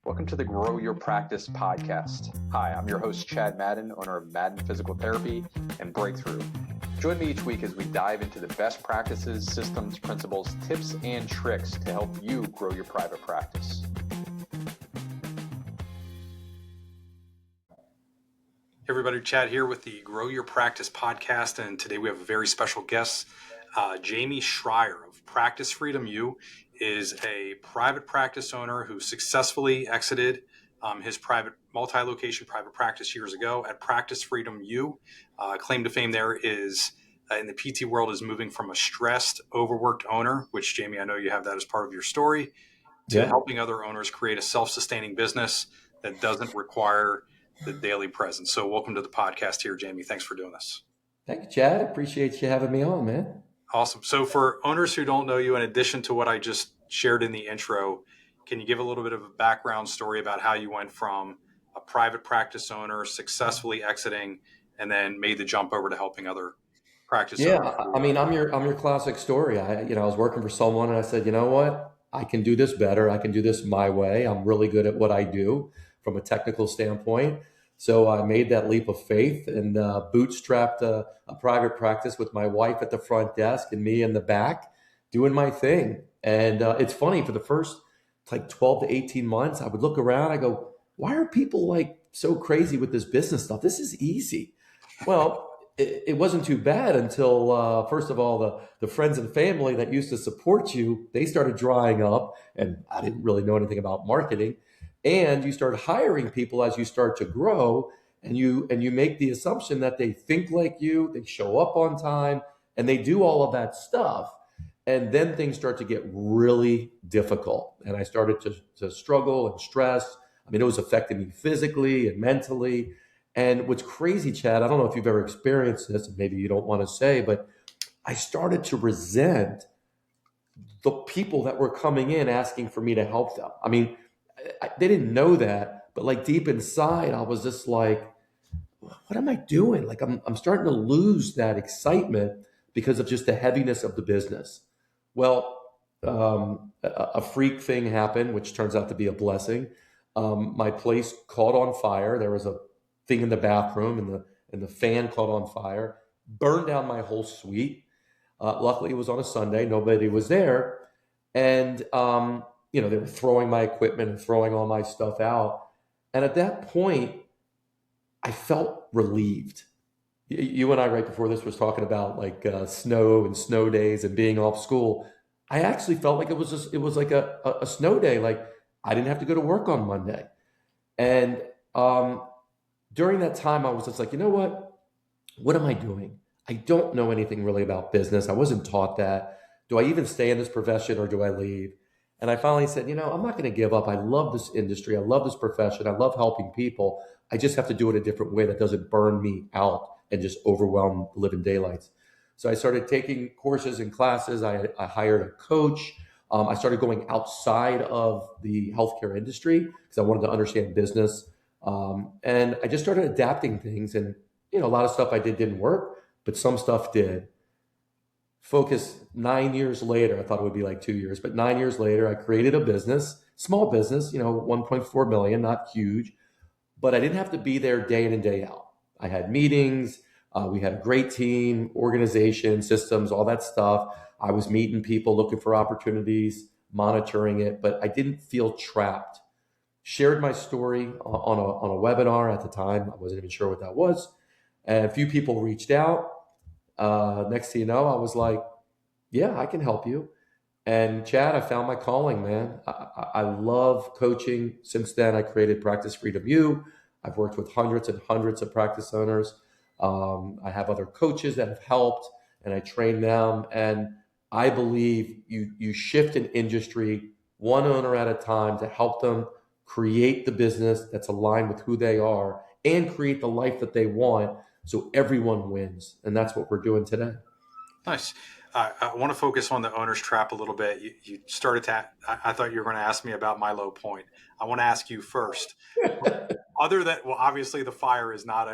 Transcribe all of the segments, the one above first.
Welcome to the Grow Your Practice podcast. Hi, I'm your host, Chad Madden, owner of Madden Physical Therapy and Breakthrough. Join me each week as we dive into the best practices, systems, principles, tips, and tricks to help you grow your private practice. Hey everybody, Chad here with the Grow Your Practice podcast, and today we have a very special guest. Jamey Schrier of Practice Freedom U is a private practice owner who successfully exited his private multi-location private practice years ago at Practice Freedom U. Claim to fame there is in the PT world is moving from a stressed, overworked owner, which Jamey, I know you have that as part of your story, to helping other owners create a self-sustaining business that doesn't require the daily presence. So welcome to the podcast here, Jamey. Thanks for doing this. Thank you, Chad. Appreciate you having me on, man. Awesome. So for owners who don't know you, in addition to what I just shared in the intro, can you give a little bit of a background story about how you went from a private practice owner successfully exiting and then made the jump over to helping other practice owners? Yeah, I mean, I'm your classic story. I was working for someone and I said, you know what? I can do this better. I can do this my way. I'm really good at what I do from a technical standpoint. So I made that leap of faith and bootstrapped a private practice with my wife at the front desk and me in the back doing my thing. And it's funny, for the first 12 to 18 months, I would look around, I go, why are people so crazy with this business stuff? This is easy. Well, it wasn't too bad until, first of all, the friends and family that used to support you, they started drying up, and I didn't really know anything about marketing. And you start hiring people as you start to grow, and you make the assumption that they think like you, they show up on time, and they do all of that stuff. And then things start to get really difficult. And I started to struggle and stress. I mean, it was affecting me physically and mentally. And what's crazy, Chad, I don't know if you've ever experienced this, and maybe you don't want to say, but I started to resent the people that were coming in asking for me to help them. I mean, they didn't know that, but deep inside, I was just like, what am I doing? I'm starting to lose that excitement because of just the heaviness of the business. Well, a freak thing happened, which turns out to be a blessing. My place caught on fire. There was a thing in the bathroom, and the fan caught on fire, burned down my whole suite. Luckily, it was on a Sunday. Nobody was there. And, they were throwing my equipment and throwing all my stuff out. And at that point, I felt relieved. You and I, right before this, was talking about snow and snow days and being off school. I actually felt like it was like a snow day. I didn't have to go to work on Monday. And during that time, I was just like, you know what am I doing? I don't know anything really about business. I wasn't taught that. Do I even stay in this profession or do I leave? And I finally said, I'm not going to give up. I love this industry. I love this profession. I love helping people. I just have to do it a different way that doesn't burn me out and just overwhelm the living daylights. So I started taking courses and classes. I hired a coach. I started going outside of the healthcare industry because I wanted to understand business. And I just started adapting things. And, a lot of stuff I did didn't work, but some stuff did. Focus 9 years later, I thought it would be 2 years, but 9 years later, I created a business, small business, 1.4 million, not huge, but I didn't have to be there day in and day out. I had meetings. We had a great team, organization, systems, all that stuff. I was meeting people, looking for opportunities, monitoring it, but I didn't feel trapped. Shared my story on a webinar at the time. I wasn't even sure what that was. And a few people reached out. Next thing you know, I was like, yeah, I can help you. And Chad, I found my calling, man. I love coaching. Since then, I created Practice Freedom U. I've worked with hundreds and hundreds of practice owners. I have other coaches that have helped, and I train them. And I believe you shift an industry one owner at a time to help them create the business that's aligned with who they are and create the life that they want, so everyone wins. And that's what we're doing today. Nice. I want to focus on the owner's trap a little bit. You started to, I thought you were going to ask me about my low point. I want to ask you first, other than, well, obviously the fire is not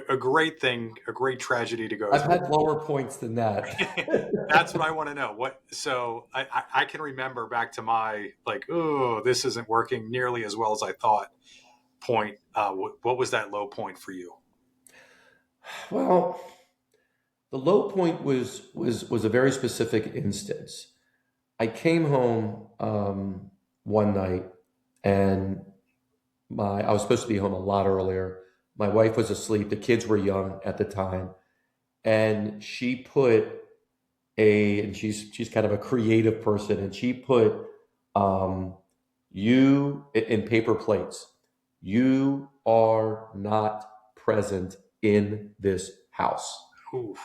a great thing, a great tragedy to go I've through. had lower points than that. That's what I want to know. So I can remember back to my like, oh, this isn't working nearly as well as I thought point. What was that low point for you? Well, the low point was a very specific instance. I came home one night, and I was supposed to be home a lot earlier. My wife was asleep. The kids were young at the time, and she put and she's kind of a creative person, and she put um, you in paper plates. You are not present in this house. Oof.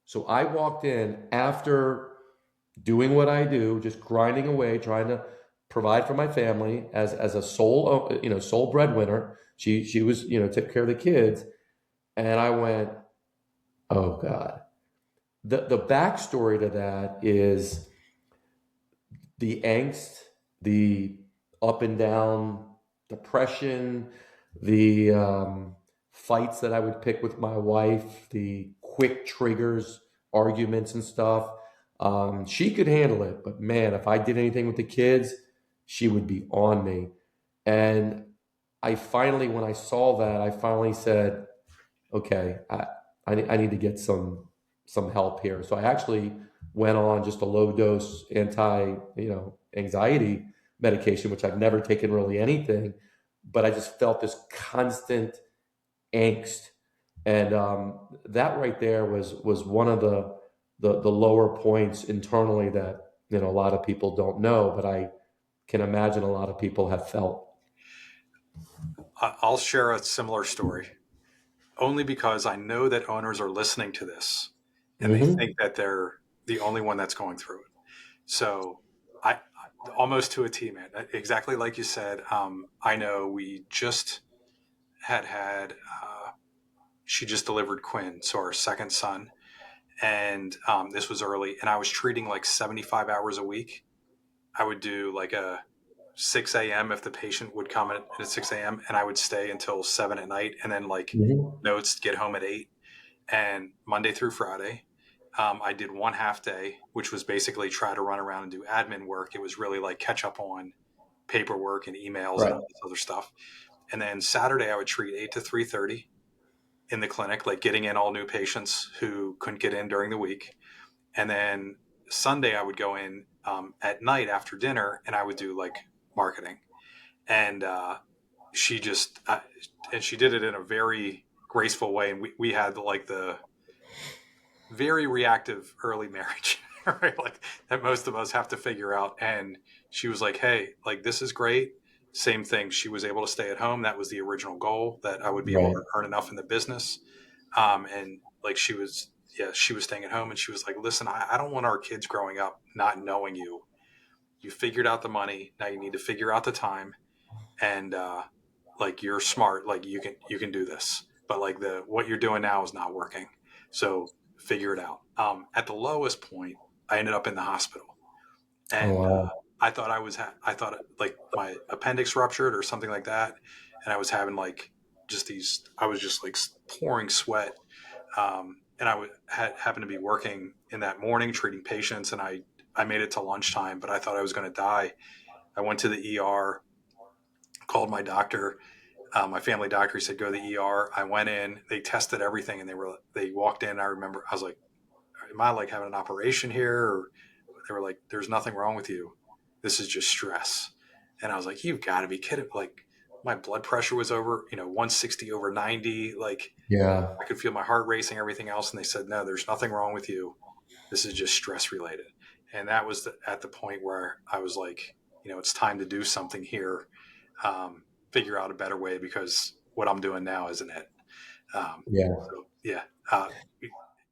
So I walked in after doing what I do, just grinding away, trying to provide for my family as a sole breadwinner. She was took care of the kids, and I went, oh God. The backstory to that is the angst, the up and down depression, the fights that I would pick with my wife, the quick triggers, arguments and stuff. She could handle it, but man, if I did anything with the kids, she would be on me. And when I saw that, I finally said, okay, I need to get some help here. So I actually went on just a low dose anxiety medication, which I've never taken really anything, but I just felt this constant angst, and that right there was one of the lower points internally that a lot of people don't know, but I can imagine a lot of people have felt. I'll share a similar story, only because I know that owners are listening to this and they Mm-hmm. think that they're the only one that's going through it. So I almost to a T, man, exactly like you said. I know we just had she just delivered Quinn, so our second son, and this was early, and I was treating like 75 hours a week. I would do like a 6 a.m. if the patient would come at 6 a.m. and I would stay until 7 at night, and then like Mm-hmm. notes, get home at 8. And Monday through Friday, I did one half day, which was basically try to run around and do admin work. It was really like catch up on paperwork and emails and Right. all this other stuff. And then Saturday, I would treat 8 to 3:30 in the clinic, like getting in all new patients who couldn't get in during the week. And then Sunday, I would go in at night after dinner, and I would do like marketing. And she just and she did it in a very graceful way. And we had like the very reactive early marriage, right? Like that most of us have to figure out. And she was like, hey, like this is great. Same thing. She was able to stay at home. That was the original goal, that I would be able Right. to earn enough in the business. And like she was staying at home, and she was like, listen, I don't want our kids growing up not knowing you. You figured out the money. Now you need to figure out the time. And like you're smart, like you can do this. But like what you're doing now is not working. So figure it out. At the lowest point, I ended up in the hospital, Oh and wow. I thought I thought like my appendix ruptured or something like that, and I was having like I was just like pouring sweat, and I happened to be working in that morning treating patients, and I made it to lunchtime, but I thought I was going to die. I went to the ER, called my doctor, my family doctor. He said, go to the ER. I went in, they tested everything, and they walked in. I remember I was like, am I like having an operation here? Or they were like, there's nothing wrong with you. This is just stress. And I was like, you've got to be kidding. Like my blood pressure was over, 160 over 90. Like Yeah. I could feel my heart racing, everything else. And they said, no, there's nothing wrong with you. This is just stress related. And that was at the point where I was like, it's time to do something here. Figure out a better way, because what I'm doing now isn't it. Yeah. So yeah,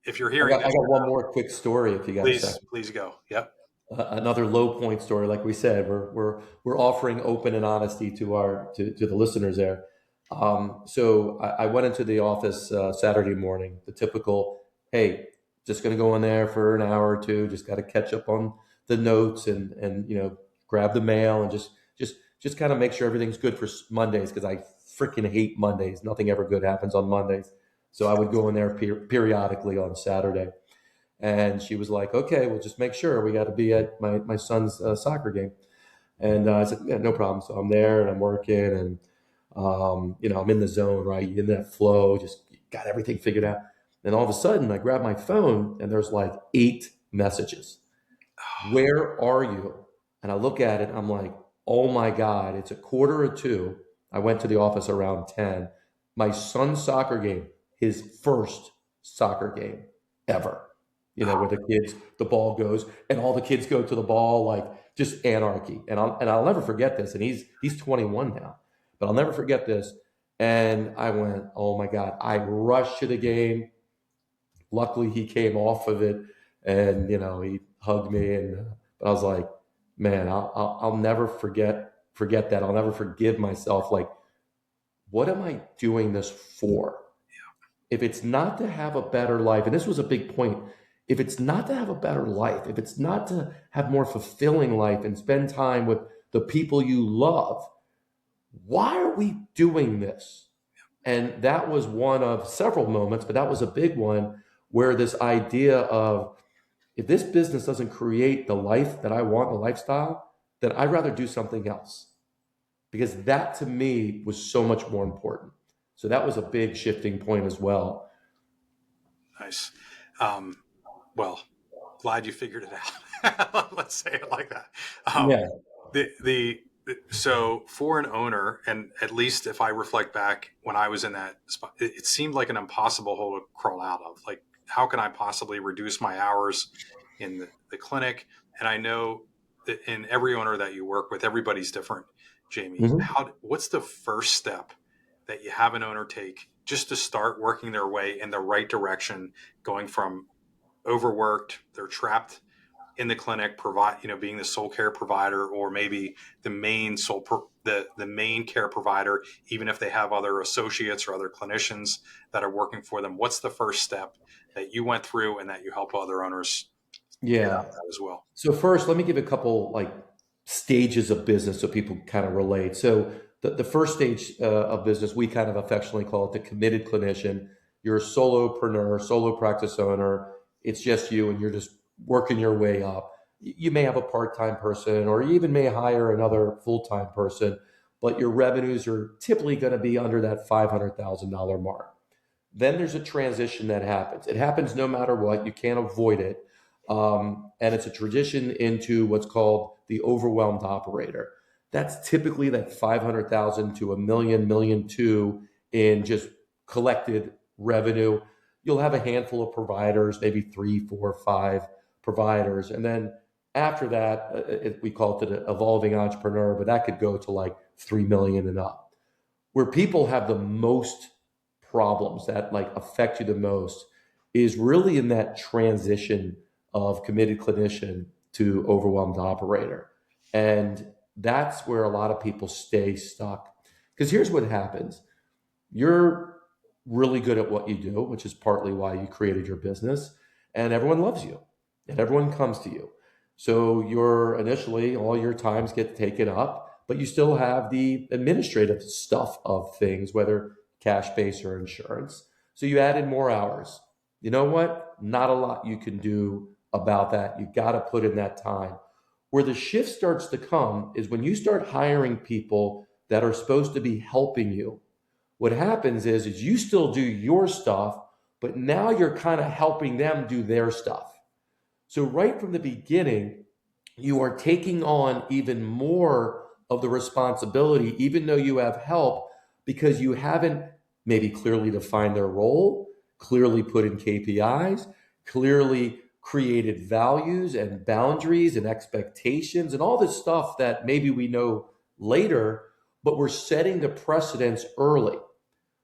if you're I hearing got I this, got one more quick story if you got a please, second. please go. Yep. Another low point story, like we said, we're offering open and honesty to to the listeners there. So I went into the office Saturday morning, the typical, hey, just going to go in there for an hour or two, just got to catch up on the notes and grab the mail and just just kind of make sure everything's good for Mondays, because I freaking hate Mondays. Nothing ever good happens on Mondays. So I would go in there periodically on Saturday. And she was like, okay, well, just make sure we got to be at my son's soccer game. And I said, yeah, no problem. So I'm there and I'm working, and, I'm in the zone, right? In that flow, just got everything figured out. And all of a sudden I grab my phone and there's like 8 messages. Where are you? And I look at it, I'm like, oh my God, it's 1:45. I went to the office around 10. My son's soccer game, his first soccer game ever. Where the kids, the ball goes and all the kids go to the ball, like just anarchy. And I'll never forget this. And he's 21 now, but I'll never forget this. And I went, oh my God, I rushed to the game. Luckily he came off of it, and, he hugged me, and, but I was like, man, I'll never forget that. I'll never forgive myself. Like, what am I doing this for? If it's not to have a better life, and this was a big point, if it's not to have a better life, if it's not to have more fulfilling life and spend time with the people you love, why are we doing this? And that was one of several moments, but that was a big one, where this idea of, if this business doesn't create the life that I want, the lifestyle, then I'd rather do something else. Because that to me was so much more important. So that was a big shifting point as well. Nice. Well, glad you figured it out. Let's say it like that. Yeah. So for an owner, and at least if I reflect back when I was in that spot, it seemed like an impossible hole to crawl out of. Like, how can I possibly reduce my hours in the clinic? And I know that in every owner that you work with, everybody's different, Jamey. Mm-hmm. What's the first step that you have an owner take just to start working their way in the right direction, going from overworked, they're trapped in the clinic, being the sole care provider, or maybe the main the main care provider, even if they have other associates or other clinicians that are working for them? What's the first step that you went through and that you help other owners get out of that as well? So first, let me give a couple like stages of business so people kind of relate. So the first stage of business, we kind of affectionately call it the committed clinician. You're a solopreneur, solo practice owner. It's just you, and you're just working your way up. You may have a part-time person, or you even may hire another full-time person, but your revenues are typically going to be under that $500,000 mark. Then there's a transition that happens. It happens no matter what. You can't avoid it. And it's a transition into what's called the overwhelmed operator. That's typically that 500,000 to $1 million, $1.2 million in just collected revenue. You'll have a handful of providers, maybe 3, 4, 5 providers. And then after that, we call it the evolving entrepreneur, but that could go to like 3 million and up. Where people have the most problems that like affect you the most is really in that transition of committed clinician to overwhelmed operator. And that's where a lot of people stay stuck. Because here's what happens. You're really good at what you do, which is partly why you created your business, and everyone loves you and everyone comes to you. So you're initially, all your times get taken up, but you still have the administrative stuff of things, whether cash-based or insurance. So you added more hours. You know what? Not a lot you can do about that. You got to put in that time. Where the shift starts to come is when you start hiring people that are supposed to be helping you. What happens is you still do your stuff, but now you're kind of helping them do their stuff. So right from the beginning, you are taking on even more of the responsibility, even though you have help, because you haven't maybe clearly defined their role, clearly put in KPIs, clearly created values and boundaries and expectations and all this stuff that maybe we know later, but we're setting the precedence early.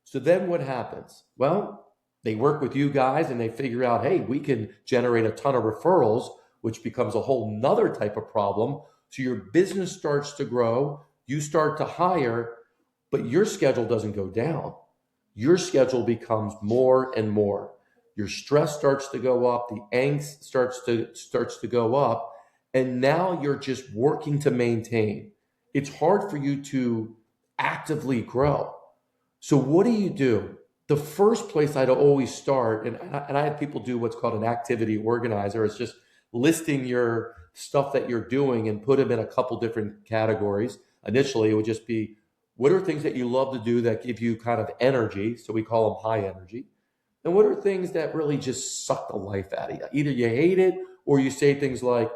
So then what happens? Well, they work with you guys and they figure out, hey, we can generate a ton of referrals, which becomes a whole nother type of problem. So your business starts to grow, you start to hire, but your schedule doesn't go down. Your schedule becomes more and more. Your stress starts to go up, the angst starts to go up, and now you're just working to maintain. it's hard for you to actively grow. So what do? The first place I'd always start, and I have people do what's called an activity organizer. It's just listing your stuff that you're doing and put them in a couple different categories. Initially, it would just be, what are things that you love to do that give you kind of energy? So we call them high energy. And what are things that really just suck the life out of you? Either you hate it or you say things like,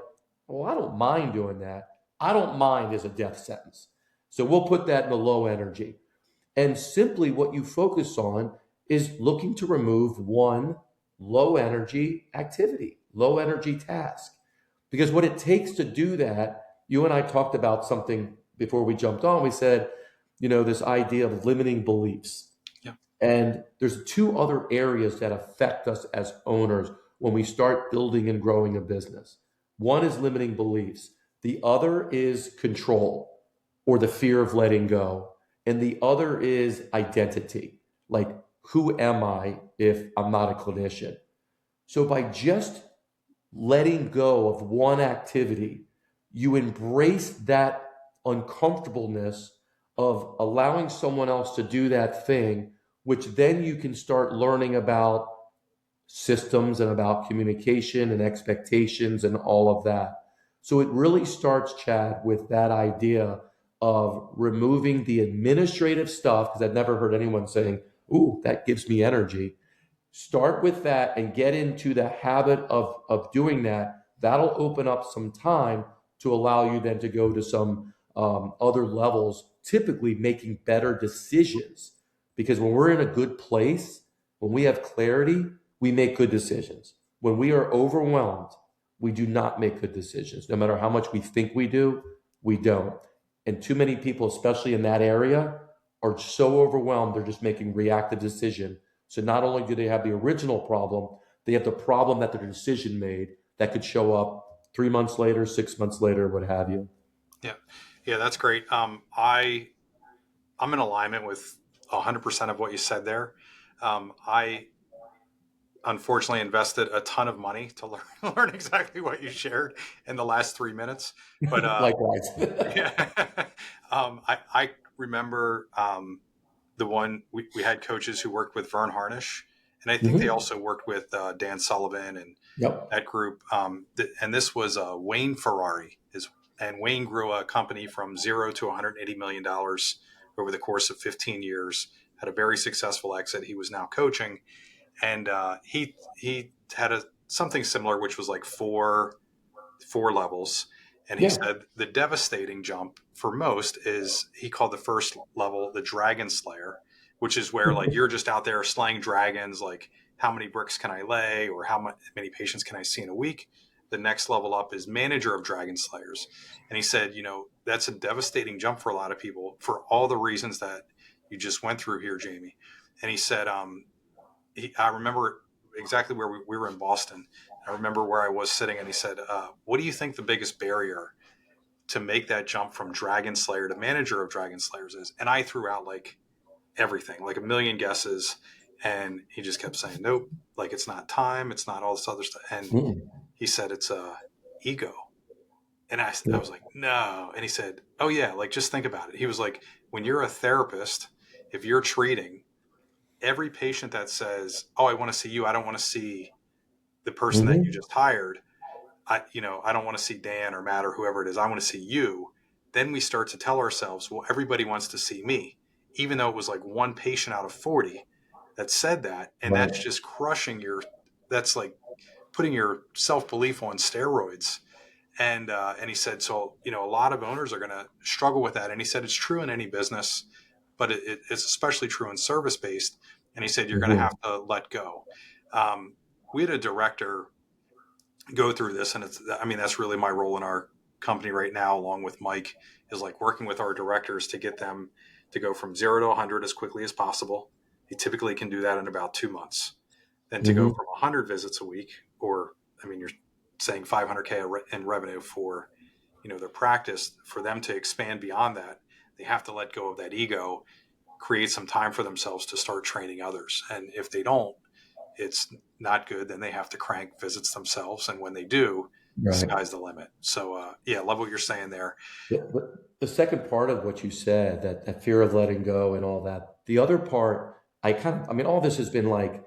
well, I don't mind doing that. I don't mind is a death sentence. So we'll put that in the low energy. And simply what you focus on is looking to remove one low energy activity, low energy task. Because what it takes to do that, you and I talked about something before we jumped on. We said, this idea of limiting beliefs. Yeah. And there's two other areas that affect us as owners when we start building and growing a business. One is limiting beliefs. The other is control or the fear of letting go. And the other is identity. Like, who am I if I'm not a clinician? So by just letting go of one activity, you embrace that uncomfortableness of allowing someone else to do that thing, which then you can start learning about systems and about communication and expectations and all of that. So it really starts, Chad, with that idea of removing the administrative stuff, because I've never heard anyone saying, ooh, that gives me energy. Start with that and get into the habit of doing that. That'll open up some time to allow you then to go to some other levels, typically making better decisions. Because when we're in a good place, when we have clarity, we make good decisions. When we are overwhelmed, we do not make good decisions. No matter how much we think we do, we don't. And too many people, especially in that area, are so overwhelmed, they're just making reactive decision. So not only do they have the original problem, they have the problem that their decision made that could show up 3 months later, 6 months later, what have you. Yeah, that's great. I'm in alignment with 100% of what you said there. I unfortunately invested a ton of money to learn exactly what you shared in the last 3 minutes. But Likewise. yeah, I remember the one we had coaches who worked with Vern Harnish, and I think they also worked with Dan Sullivan and that group. And this was Wayne Ferrari, and Wayne grew a company from zero to $180 million over the course of 15 years. Had a very successful exit. He was now coaching, and he had something similar, which was like four levels. And he said the devastating jump for most is, he called the first level the Dragon Slayer, which is where like you're just out there slaying dragons, like how many bricks can I lay, or how many patients can I see in a week. The next level up is Manager of Dragon Slayers. And he said, that's a devastating jump for a lot of people for all the reasons that you just went through here, Jamey. And he said, I remember exactly where we were in Boston. I remember where I was sitting, and he said, what do you think the biggest barrier to make that jump from Dragon Slayer to Manager of Dragon Slayers is? And I threw out like everything, like a million guesses. And he just kept saying, nope, like it's not time. It's not all this other stuff. And he said, it's ego. And I was like, no. And he said, oh yeah, like just think about it. He was like, when you're a therapist, if you're treating, every patient that says, oh, I want to see you, I don't want to see the person that you just hired. I don't want to see Dan or Matt or whoever it is. I want to see you. Then we start to tell ourselves, well, everybody wants to see me, even though it was like one patient out of 40 that said that. And that's just that's like putting your self-belief on steroids. And he said, so, a lot of owners are going to struggle with that. And he said, it's true in any business, but it's especially true in service-based. And he said, you're going to have to let go. We had a director go through this, and that's really my role in our company right now, along with Mike, is like working with our directors to get them to go from 0 to 100 as quickly as possible. They typically can do that in about 2 months. Then to go from 100 visits a week, or you're saying 500K in revenue for their practice, for them to expand beyond that, they have to let go of that ego, create some time for themselves to start training others. And if they don't, it's not good. Then they have to crank visits themselves. And when they do, Right. sky's the limit. So yeah, love what you're saying there. The second part of what you said, that fear of letting go and all that. The other part, I mean, all this has been like,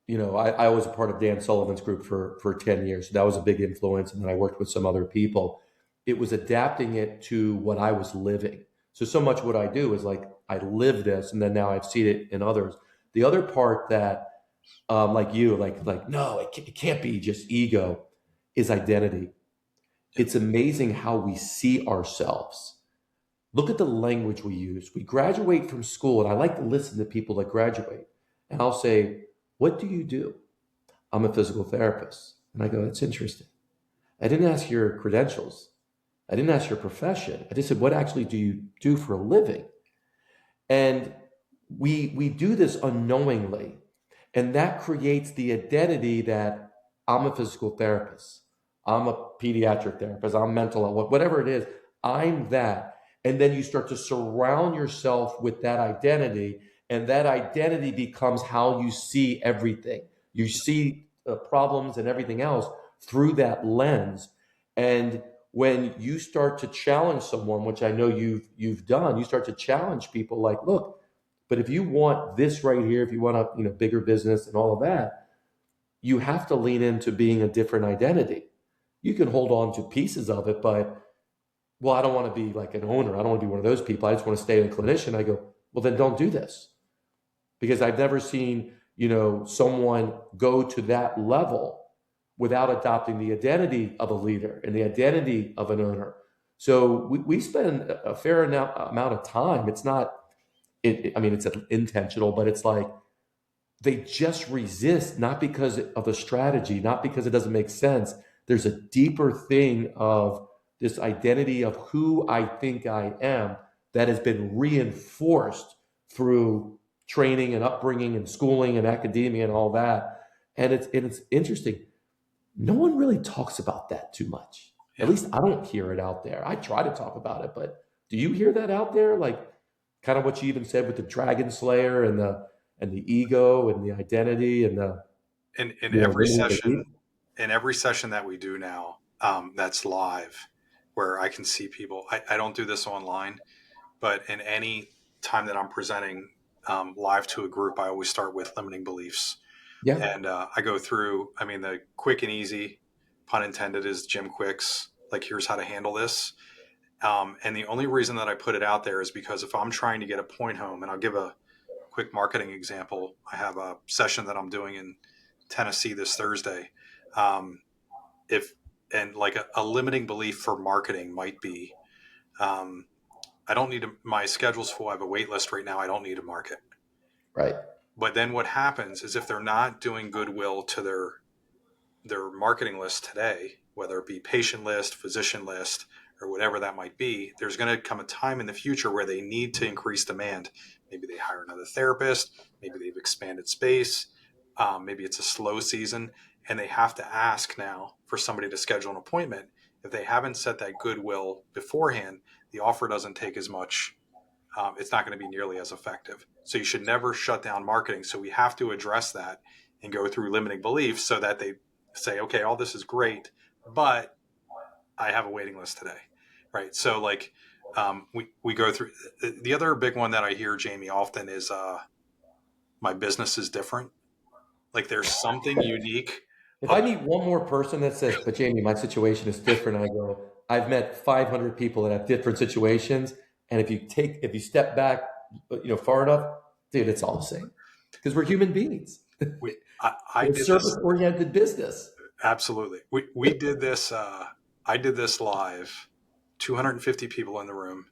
I was a part of Dan Sullivan's group for 10 years. So that was a big influence. And then I worked with some other people. It was adapting it to what I was living. So much what I do is like, I live this and then now I've seen it in others. The other part that, like you, no, it can't be just ego, is identity. It's amazing how we see ourselves. Look at the language we use. We graduate from school, and I like to listen to people that graduate. And I'll say, "What do you do?" "I'm a physical therapist." And I go, "That's interesting. I didn't ask your credentials. I didn't ask your profession. I just said, what actually do you do for a living?" And we do this unknowingly. And that creates the identity that I'm a physical therapist. I'm a pediatric therapist. I'm mental health, whatever it is. I'm that. And then you start to surround yourself with that identity. And that identity becomes how you see everything. You see problems and everything else through that lens. And when you start to challenge someone, which I know you've done, you start to challenge people like, look, but if you want this right here, if you want a bigger business and all of that, you have to lean into being a different identity. You can hold on to pieces of it, but well, I don't want to be like an owner. I don't want to be one of those people. I just want to stay a clinician. I go, well, then don't do this, because I've never seen someone go to that level without adopting the identity of a leader and the identity of an owner. So we spend a fair amount of time. It's not. I mean, it's intentional, but it's like they just resist, not because of a strategy, not because it doesn't make sense. There's a deeper thing of this identity of who I think I am that has been reinforced through training and upbringing and schooling and academia and all that. And it's interesting. No one really talks about that too much. Yeah. At least I don't hear it out there. I try to talk about it, but do you hear that out there? Like kind of what you even said with the Dragon Slayer and the ego and the identity and the in every session that we do now, that's live, where I can see people. I don't do this online, but in any time that I'm presenting live to a group, I always start with limiting beliefs. Yeah. And I go through, I mean, the quick and easy, pun intended, is Jim Quick's, like, here's how to handle this. And the only reason that I put it out there is because if I'm trying to get a point home, and I'll give a quick marketing example. I have a session that I'm doing in Tennessee this Thursday. A limiting belief for marketing might be, I don't need to, my schedule's full. I have a wait list right now. I don't need to market. Right. But then what happens is if they're not doing goodwill to their marketing list today, whether it be patient list, physician list, or whatever that might be, there's going to come a time in the future where they need to increase demand. Maybe they hire another therapist. Maybe they've expanded space. Maybe it's a slow season, and they have to ask now for somebody to schedule an appointment. If they haven't set that goodwill beforehand, the offer doesn't take as much. It's not going to be nearly as effective. So you should never shut down marketing. So we have to address that and go through limiting beliefs so that they say, okay, all this is great, but I have a waiting list today, right? So like we go through. The other big one that I hear, Jamey, often is my business is different. Like there's something unique. If I meet one more person that says, but Jamey, my situation is different, I go, I've met 500 people that have different situations. And if you step back, far enough, dude, it's all the same because we're human beings. I did service-oriented business. Absolutely. We did this. I did this live, 250 people in the room.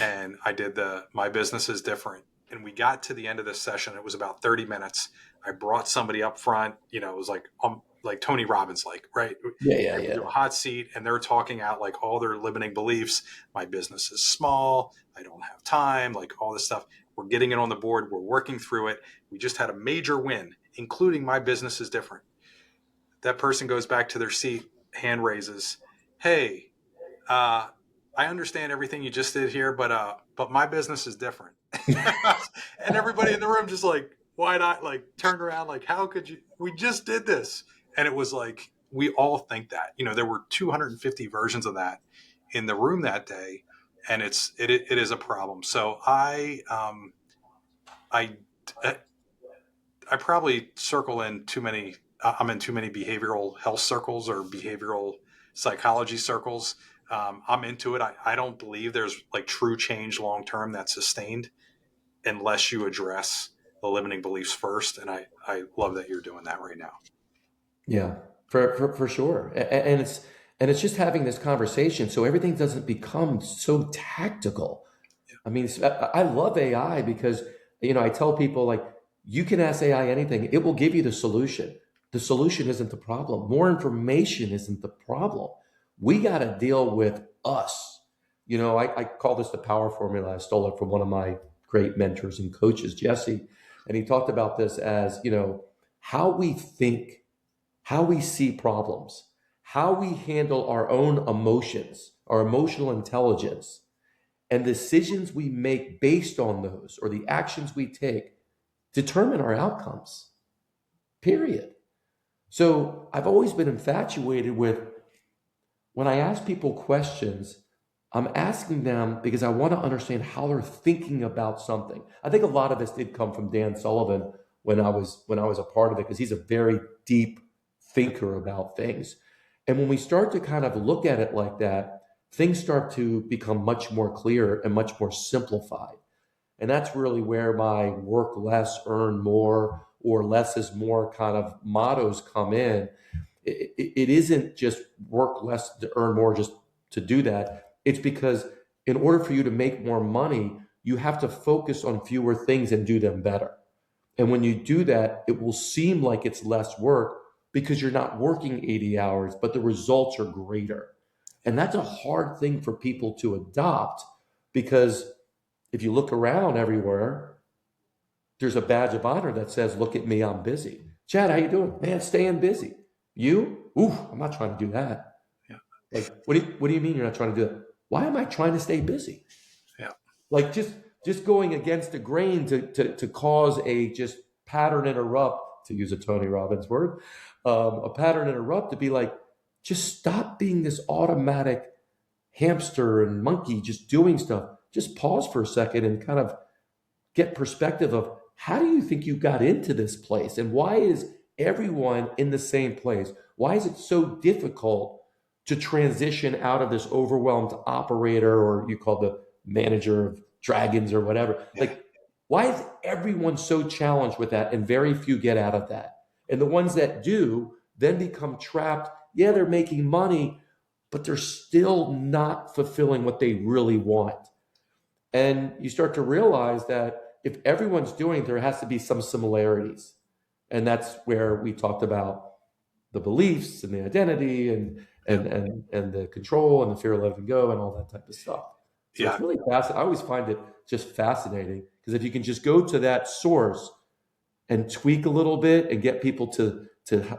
And I did my business is different. And we got to the end of this session. It was about 30 minutes. I brought somebody up front, it was like Tony Robbins, right? Yeah. Do a hot seat, and they're talking out like all their limiting beliefs. My business is small. I don't have time, like all this stuff. We're getting it on the board. We're working through it. We just had a major win, including my business is different. That person goes back to their seat, hand raises. Hey, I understand everything you just did here, but my business is different. And everybody in the room just like, why not? Like turned around, like, how could you? We just did this, and it was like we all think that. There were 250 versions of that in the room that day, and it is a problem. So I probably circle in too many. I'm in too many behavioral health circles or behavioral psychology circles. I'm into it. I don't believe there's like true change long term that's sustained unless you address the limiting beliefs first. And I love that you're doing that right now. Yeah, for sure. And it's just having this conversation so everything doesn't become so tactical. I mean, I love AI because, I tell people like, you can ask AI anything. It will give you the solution. The solution isn't the problem. More information isn't the problem. We got to deal with us. I call this the power formula. I stole it from one of my great mentors and coaches, Jesse. And he talked about this as, how we think, how we see problems, how we handle our own emotions, our emotional intelligence, and decisions we make based on those or the actions we take determine our outcomes, period. So I've always been infatuated with when I ask people questions, I'm asking them because I want to understand how they're thinking about something. I think a lot of this did come from Dan Sullivan when I was a part of it, because he's a very deep thinker about things. And when we start to kind of look at it like that, things start to become much more clear and much more simplified. And that's really where my work less, earn more, or less is more kind of mottos come in. It isn't just work less to earn more just to do that. It's because in order for you to make more money, you have to focus on fewer things and do them better. And when you do that, it will seem like it's less work because you're not working 80 hours, but the results are greater. And that's a hard thing for people to adopt, because if you look around everywhere, there's a badge of honor that says, look at me, I'm busy. Chad, how you doing? Man, staying busy. You? Ooh, I'm not trying to do that. Yeah. Like, what do you mean you're not trying to do that? Why am I trying to stay busy? Yeah. Like just going against the grain to cause a just pattern interrupt, to use a Tony Robbins word, a pattern interrupt, to be like, just stop being this automatic hamster and monkey just doing stuff. Just pause for a second and kind of get perspective of, how do you think you got into this place? And why is everyone in the same place? Why is it so difficult to transition out of this overwhelmed operator, or you call the manager of dragons or whatever? Yeah. Like, why is everyone so challenged with that and very few get out of that? And the ones that do then become trapped. Yeah, they're making money, but they're still not fulfilling what they really want. And you start to realize that if everyone's doing it, there has to be some similarities. And that's where we talked about the beliefs and the identity and the control and the fear of letting go and all that type of stuff. So Yeah. It's really fascinating. I always find it just fascinating, because if you can just go to that source and tweak a little bit and get people to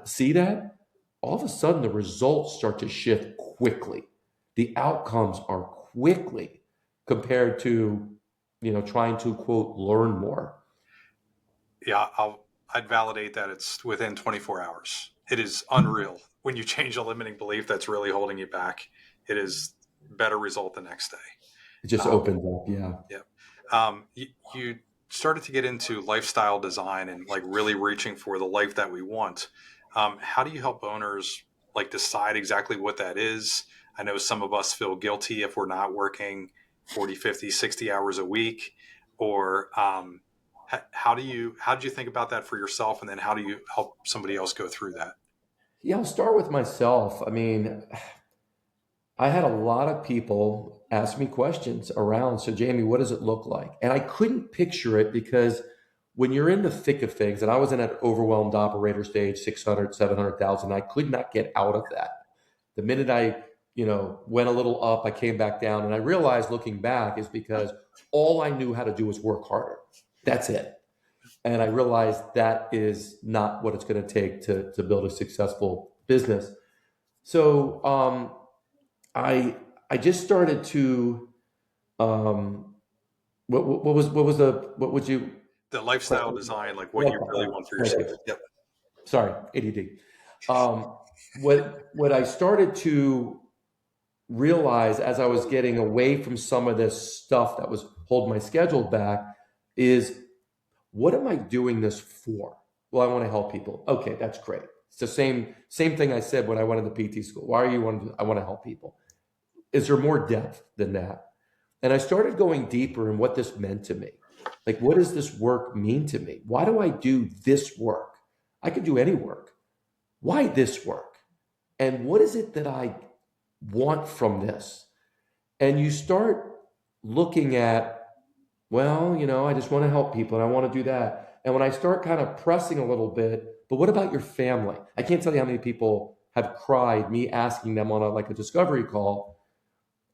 see that, all of a sudden the results start to shift quickly. The outcomes are quickly, compared to, trying to, quote, learn more. Yeah, I'd validate that it's within 24 hours. It is unreal. When you change a limiting belief that's really holding you back, it is better result the next day. It just opens up. Yeah. Yeah. You started to get into lifestyle design and like really reaching for the life that we want. How do you help owners like decide exactly what that is? I know some of us feel guilty if we're not working 40, 50, 60 hours a week, or how did you think about that for yourself? And then how do you help somebody else go through that? Yeah, I'll start with myself. I mean, I had a lot of people ask me questions around, so Jamey, what does it look like? And I couldn't picture it, because when you're in the thick of things, and I was in that overwhelmed operator stage, 600, 700,000, I could not get out of that. The minute I, went a little up, I came back down, and I realized looking back is because all I knew how to do was work harder. That's it. And I realized that is not what it's going to take to build a successful business. So I just started to what would you, the lifestyle design, like what you really want for yourself. Yep. Sorry, ADD. what I started to realize as I was getting away from some of this stuff that was holding my schedule back is, what am I doing this for? Well, I want to help people. Okay, that's great. It's the same thing I said when I went into PT school. Why are you wanting to? I want to help people. Is there more depth than that? And I started going deeper in what this meant to me. Like, what does this work mean to me? Why do I do this work? I could do any work. Why this work? And what is it that I want from this? And you start looking at, well, I just want to help people and I want to do that. And when I start kind of pressing a little bit, but what about your family? I can't tell you how many people have cried, me asking them on a discovery call,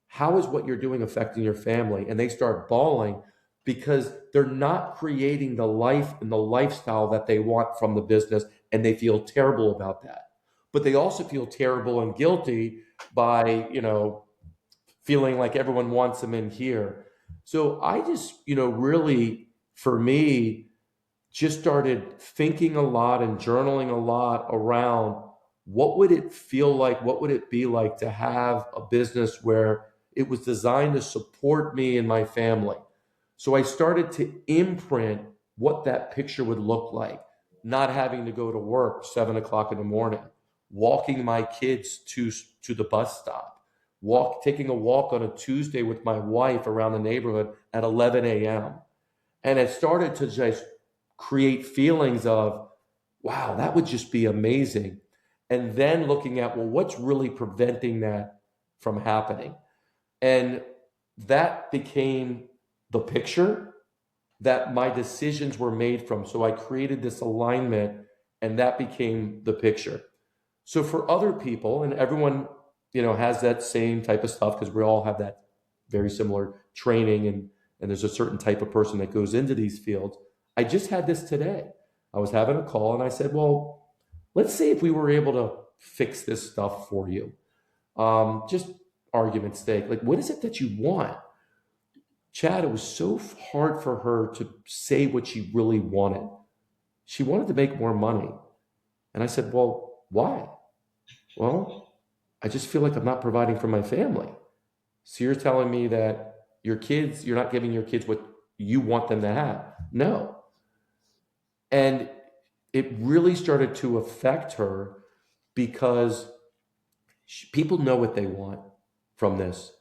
how is what you're doing affecting your family? And they start bawling because they're not creating the life and the lifestyle that they want from the business, and they feel terrible about that. But they also feel terrible and guilty by, feeling like everyone wants them in here. So I just, really, for me, just started thinking a lot and journaling a lot around what would it feel like, what would it be like to have a business where it was designed to support me and my family. So I started to imprint what that picture would look like, not having to go to work 7 o'clock in the morning, walking my kids to the bus stop, taking a walk on a Tuesday with my wife around the neighborhood at 11 a.m. And it started to just create feelings of, wow, that would just be amazing. And then looking at, well, what's really preventing that from happening? And that became the picture that my decisions were made from. So I created this alignment, and that became the picture. So for other people, and everyone, has that same type of stuff, because we all have that very similar training, and there's a certain type of person that goes into these fields. I just had this today. I was having a call and I said, well, let's see if we were able to fix this stuff for you. Just argument's sake, like, what is it that you want? Chad, it was so hard for her to say what she really wanted. She wanted to make more money. And I said, well, why? Well, I just feel like I'm not providing for my family. So you're telling me that you're not giving your kids what you want them to have? No. And it really started to affect her because people know what they want from this,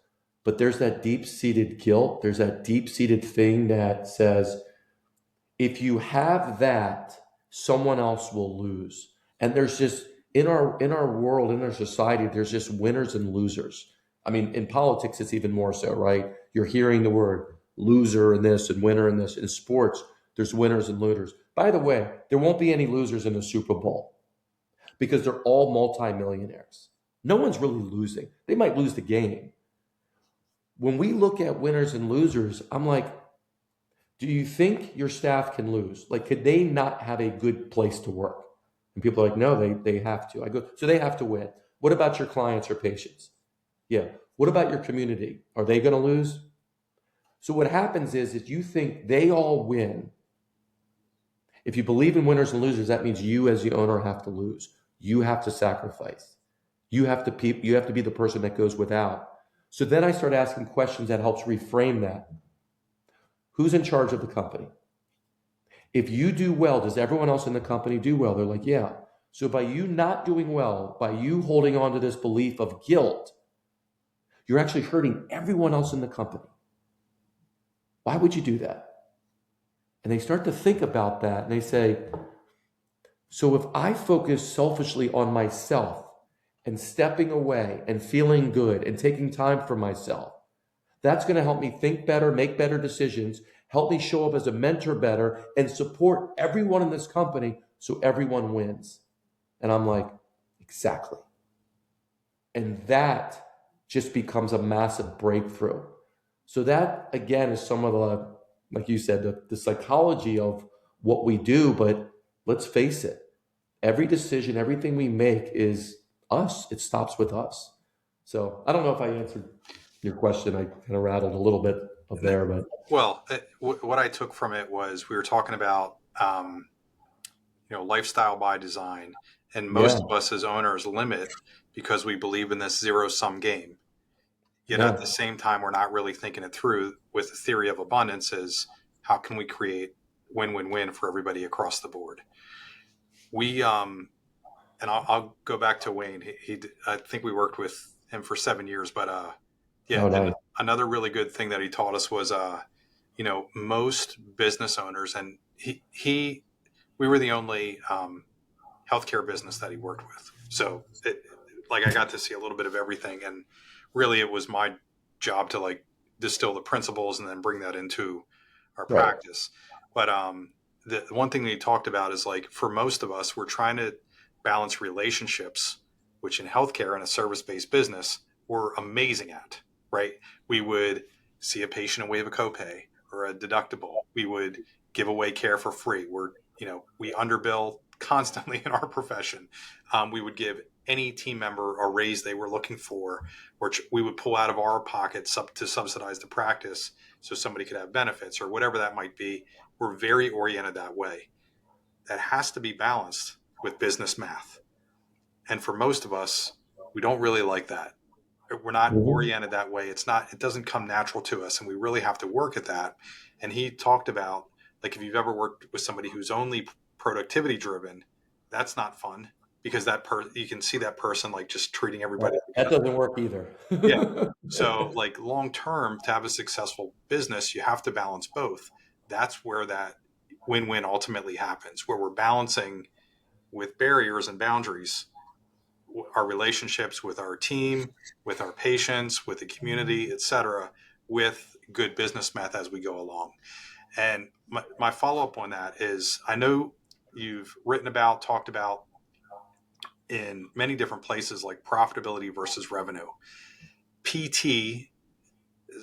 but there's that deep-seated guilt. There's that deep-seated thing that says, if you have that, someone else will lose. And there's just, in our world, in our society, there's just winners and losers. I mean, in politics, it's even more so, right? You're hearing the word loser in this and winner in this. In sports, there's winners and losers. By the way, there won't be any losers in the Super Bowl because they're all multimillionaires. No one's really losing. They might lose the game. When we look at winners and losers, I'm like, do you think your staff can lose? Like, could they not have a good place to work? And people are like, no, they have to. I go, so they have to win. What about your clients or patients? Yeah. What about your community? Are they going to lose? So what happens is you think they all win. If you believe in winners and losers, that means you as the owner have to lose. You have to sacrifice. You have to be the person that goes without. So then I start asking questions that helps reframe that. Who's in charge of the company? If you do well, does everyone else in the company do well? They're like, yeah. So by you not doing well, by you holding on to this belief of guilt, you're actually hurting everyone else in the company. Why would you do that? And they start to think about that and they say, so if I focus selfishly on myself and stepping away and feeling good and taking time for myself, that's going to help me think better, make better decisions, help me show up as a mentor better, and support everyone in this company so everyone wins. And I'm like, exactly. And that just becomes a massive breakthrough. So that, again, is some of the, like you said, the psychology of what we do. But let's face it, every decision, everything we make is us. It stops with us. So I don't know if I answered your question. I kind of rattled a little bit of there, but. Well, what I took from it was we were talking about, lifestyle by design. And most of us as owners limit because we believe in this zero-sum game. Yet at the same time, we're not really thinking it through with the theory of abundance is how can we create win-win-win for everybody across the board? We, and I'll go back to Wayne. I think we worked with him for 7 years, but Nice. another really good thing that he taught us was, most business owners, and we were the only healthcare business that he worked with. So I got to see a little bit of everything, and really it was my job to distill the principles and then bring that into our practice. But the one thing that he talked about is for most of us, we're trying to balance relationships, which in healthcare and a service-based business, we're amazing at, right? We would see a patient and waive a copay or a deductible. We would give away care for free. We underbill constantly in our profession. We would give any team member a raise they were looking for, which we would pull out of our pockets to subsidize the practice so somebody could have benefits or whatever that might be. We're very oriented that way. That has to be balanced with business math. And for most of us, we don't really like that. We're not oriented that way. It doesn't come natural to us, and we really have to work at that. And he talked about, if you've ever worked with somebody who's only productivity driven, that's not fun because you can see that person just treating everybody. That doesn't work either. Yeah. So long term, to have a successful business, you have to balance both. That's where that win-win ultimately happens, where we're balancing with barriers and boundaries our relationships with our team, with our patients, with the community, et cetera, with good business math as we go along. And my follow-up on that is, I know you've talked about in many different places, profitability versus revenue. PT,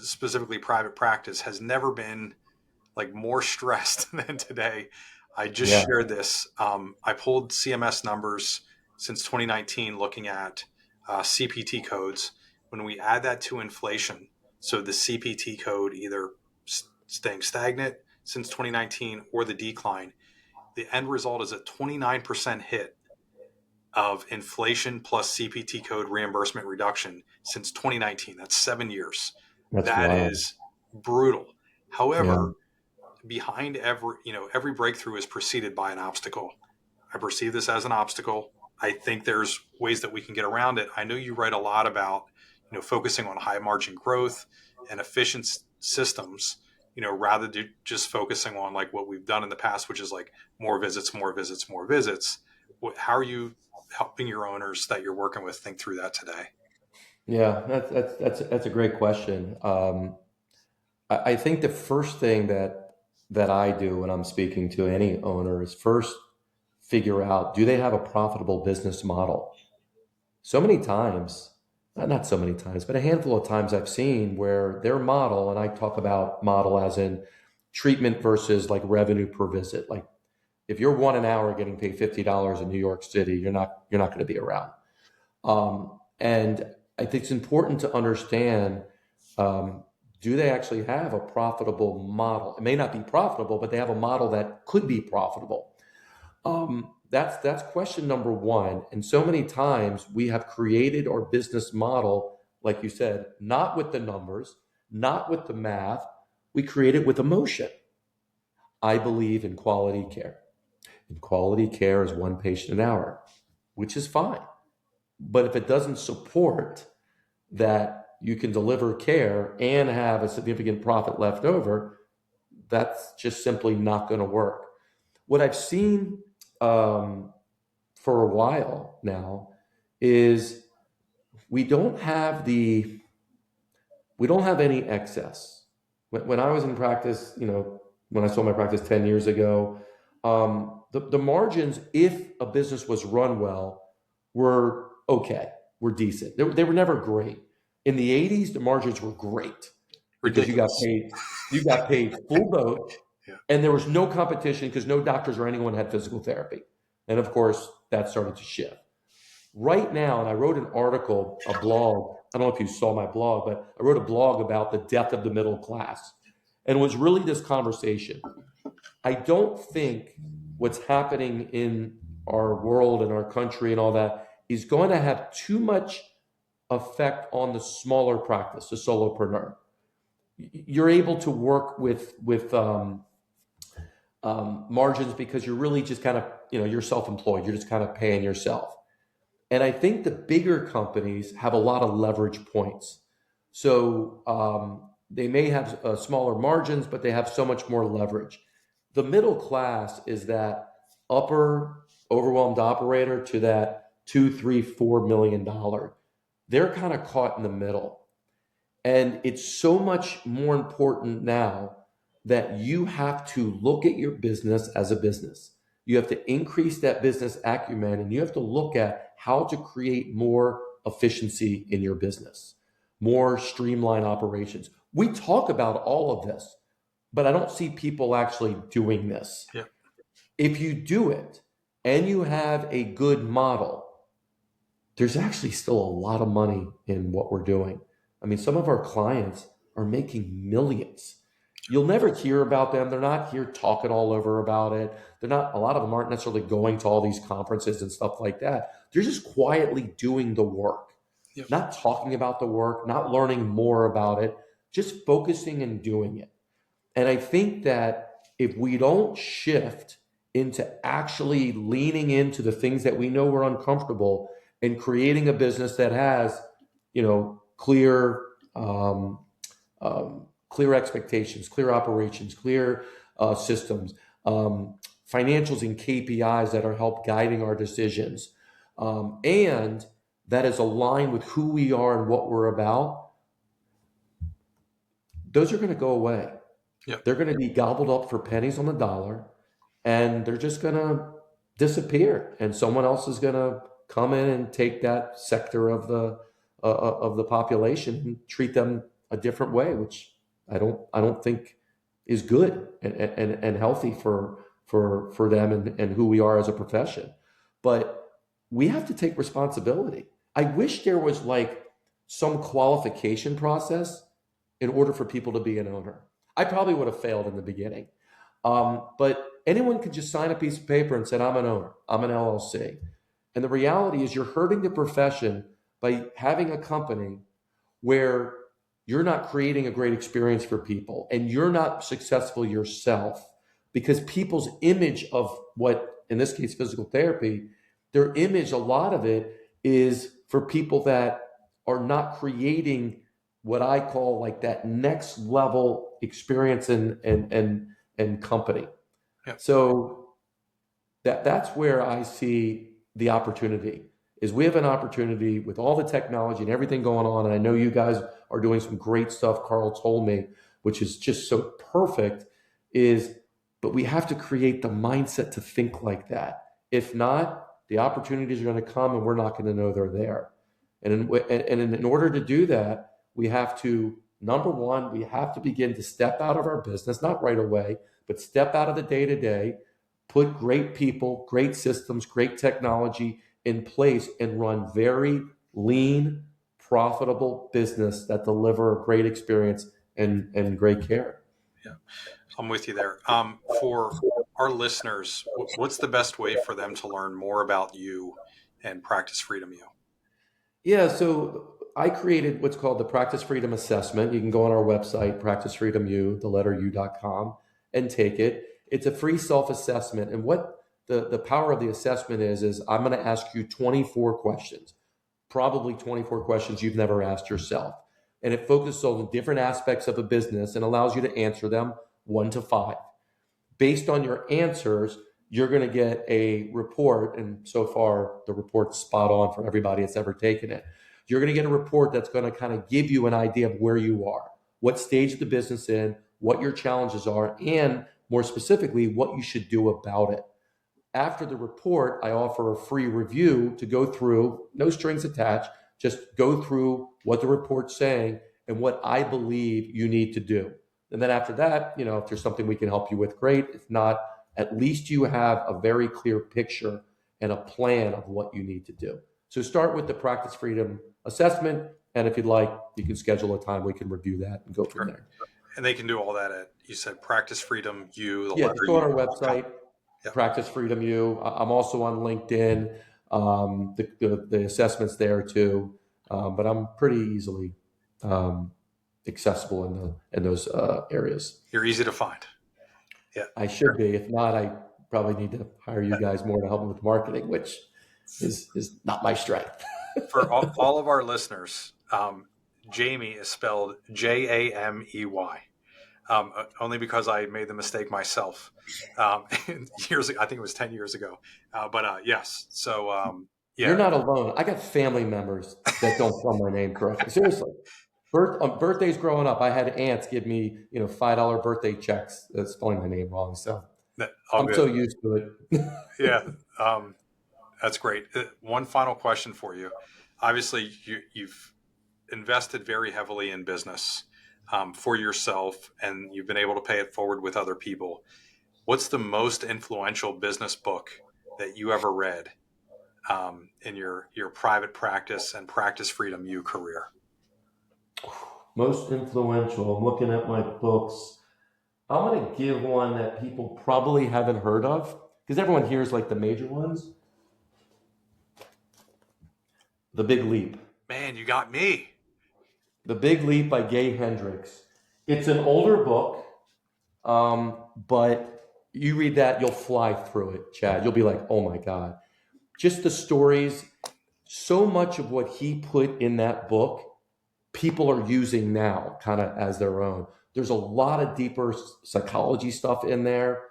specifically private practice, has never been more stressed than today. I just shared this. I pulled CMS numbers since 2019, looking at CPT codes. When we add that to inflation, so the CPT code either staying stagnant since 2019 or the decline, the end result is a 29% hit of inflation plus CPT code reimbursement reduction since 2019. That's 7 years. That is brutal. However, behind every breakthrough is preceded by an obstacle. I perceive this as an obstacle. I think there's ways that we can get around it. I know you write a lot about, focusing on high margin growth and efficient systems, rather than just focusing on what we've done in the past, which is more visits, more visits, more visits. How are you helping your owners that you're working with think through that today? Yeah, that's a great question. I think the first thing that I do when I'm speaking to any owner is first figure out, do they have a profitable business model? So many times, not so many times, but a handful of times I've seen where their model, and I talk about model as in treatment versus revenue per visit. If you're an hour getting paid $50 in New York City, you're not going to be around. And I think it's important to understand, do they actually have a profitable model? It may not be profitable, but they have a model that could be profitable. That's question number one. And so many times we have created our business model, like you said, not with the numbers, not with the math. We create it with emotion. I believe in quality care. And quality care is one patient an hour, which is fine. But if it doesn't support that you can deliver care and have a significant profit left over, that's just simply not going to work. What I've seen for a while now is we don't have any excess. When I was in practice, when I sold my practice 10 years ago, the margins, if a business was run well, were okay, were decent. They were never great. In the 80s, the margins were great because you got paid full boat, and there was no competition because no doctors or anyone had physical therapy. And of course, that started to shift. Right now, and I wrote an article, a blog, I don't know if you saw my blog, but I wrote a blog about the death of the middle class. And it was really this conversation. I don't think what's happening in our world and our country and all that is going to have too much effect on the smaller practice, the solopreneur. You're able to work with margins because you're really just kind of, you're self-employed. You're just kind of paying yourself. And I think the bigger companies have a lot of leverage points. So they may have smaller margins, but they have so much more leverage. The middle class is that upper overwhelmed operator to that $2, $3, $4 million. They're kind of caught in the middle. And it's so much more important now that you have to look at your business as a business. You have to increase that business acumen, and you have to look at how to create more efficiency in your business, more streamlined operations. We talk about all of this, but I don't see people actually doing this. Yeah. If you do it and you have a good model, there's actually still a lot of money in what we're doing. I mean, some of our clients are making millions. You'll never hear about them. They're not here talking all over about it. A lot of them aren't necessarily going to all these conferences and stuff like that. They're just quietly doing the work, not talking about the work, not learning more about it, just focusing and doing it. And I think that if we don't shift into actually leaning into the things that we know we're uncomfortable and creating a business that has, clear expectations, clear operations, clear systems, financials and KPIs that are help guiding our decisions, and that is aligned with who we are and what we're about, those are going to go away. Yep. They're going to be gobbled up for pennies on the dollar, and they're just going to disappear. And someone else is going to come in and take that sector of the population and treat them a different way, which I don't think is good and healthy for them and who we are as a profession. But we have to take responsibility. I wish there was like some qualification process in order for people to be an owner. I probably would have failed in the beginning. But anyone could just sign a piece of paper and say, I'm an owner, I'm an LLC. And the reality is you're hurting the profession by having a company where you're not creating a great experience for people and you're not successful yourself, because people's image of what, in this case, physical therapy, their image, a lot of it is for people that are not creating what I call like that next level experience and company. Yeah. So that's where I see the opportunity. Is we have an opportunity with all the technology and everything going on. And I know you guys are doing some great stuff, Carl told me, which is just so perfect, but we have to create the mindset to think like that. If not, the opportunities are going to come and we're not going to know they're there. And in order to do that, we have to, number one, we have to begin to step out of our business, not right away, but step out of the day-to-day, put great people, great systems, great technology in place and run very lean, profitable business that deliver a great experience and great care. Yeah, I'm with you there. For our listeners, what's the best way for them to learn more about you and Practice Freedom U? Yeah, so I created what's called the Practice Freedom Assessment. You can go on our website, practicefreedomu, the letter u.com, and take it. It's a free self-assessment. And what the power of the assessment is I'm going to ask you 24 questions, probably 24 questions you've never asked yourself. And it focuses on different aspects of a business and allows you to answer them 1 to 5. Based on your answers, you're going to get a report. And so far, the report's spot on for everybody that's ever taken it. You're going to get a report that's going to kind of give you an idea of where you are, what stage of the business in, what your challenges are, and more specifically, what you should do about it. After the report, I offer a free review to go through, no strings attached, just go through what the report's saying and what I believe you need to do. And then after that, if there's something we can help you with, great. If not, at least you have a very clear picture and a plan of what you need to do. So start with the Practice Freedom Assessment. And if you'd like, you can schedule a time we can review that and go from there. And they can do all that at, you said, Practice Freedom U. Just go on our website, Yep. Practice Freedom U. I'm also on LinkedIn. The assessments there too, but I'm pretty easily accessible in those areas. You're easy to find. Yeah. I should be. If not, I probably need to hire you guys more to help me with marketing, which is not my strength. For all of our listeners, Jamey is spelled Jamey. Only because I made the mistake myself years ago. I think it was 10 years ago. But yes, so yeah. You're not alone. I got family members that don't spell my name correctly. Seriously. On birthdays growing up, I had aunts give me, $5 birthday checks spelling my name wrong. So I'm good. so used to it. Yeah, that's great. One final question for you. Obviously, you've invested very heavily in business for yourself, and you've been able to pay it forward with other people. What's the most influential business book that you ever read in your private practice and Practice Freedom U career? Most influential. I'm looking at my books. I'm going to give one that people probably haven't heard of because everyone hears like the major ones. The Big Leap. Man, you got me. The Big Leap by Gay Hendricks. It's an older book, but you read that, you'll fly through it, Chad. You'll be like, oh my God. Just the stories, so much of what he put in that book, people are using now kind of as their own. There's a lot of deeper psychology stuff in there,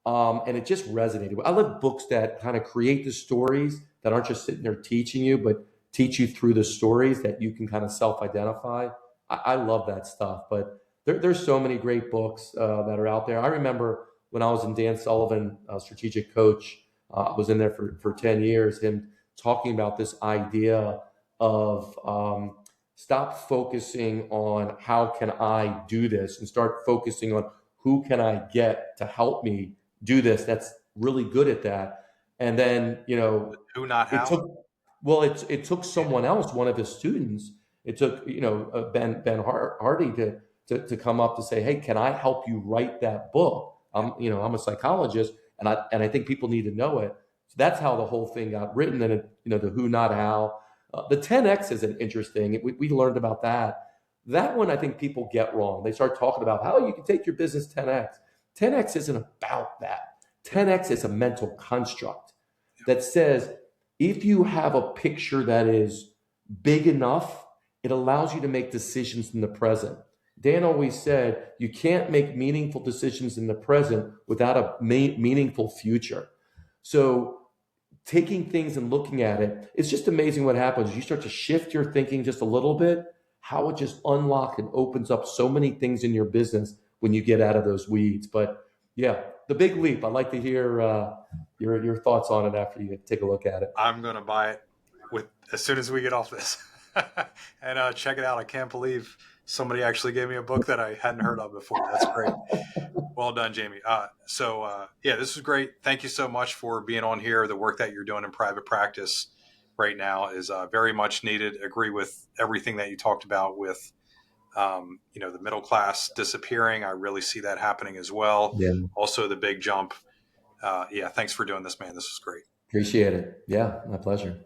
and it just resonated. I love books that kind of create the stories that aren't just sitting there teaching you, but teach you through the stories that you can kind of self-identify. I love that stuff, but there's so many great books that are out there. I remember when I was in Dan Sullivan, strategic coach, I was in there for 10 years, him talking about this idea of stop focusing on how can I do this and start focusing on who can I get to help me do this that's really good at that. And then, Who, not how? It took someone else, one of his students. It took, Ben Hardy to come up to say, hey, can I help you write that book? I'm a psychologist, and I think people need to know it. So that's how the whole thing got written. And the who, not how. The 10X is an interesting. We learned about that. That one I think people get wrong. They start talking about how you can take your business 10X. 10X isn't about that. 10X is a mental construct that says if you have a picture that is big enough, it allows you to make decisions in the present. Dan always said you can't make meaningful decisions in the present without a meaningful future. So taking things and looking at it, it's just amazing what happens. You start to shift your thinking just a little bit, how it just unlocks and opens up so many things in your business when you get out of those weeds. But yeah, The Big Leap. I'd like to hear your thoughts on it after you take a look at it. I'm going to buy it as soon as we get off this and check it out. I can't believe somebody actually gave me a book that I hadn't heard of before. That's great. Well done, Jamey. This is great. Thank you so much for being on here. The work that you're doing in private practice right now is very much needed. Agree with everything that you talked about with, the middle class disappearing. I really see that happening as well. Yeah. Also the big jump. Thanks for doing this, man. This was great. Appreciate it. Yeah, my pleasure.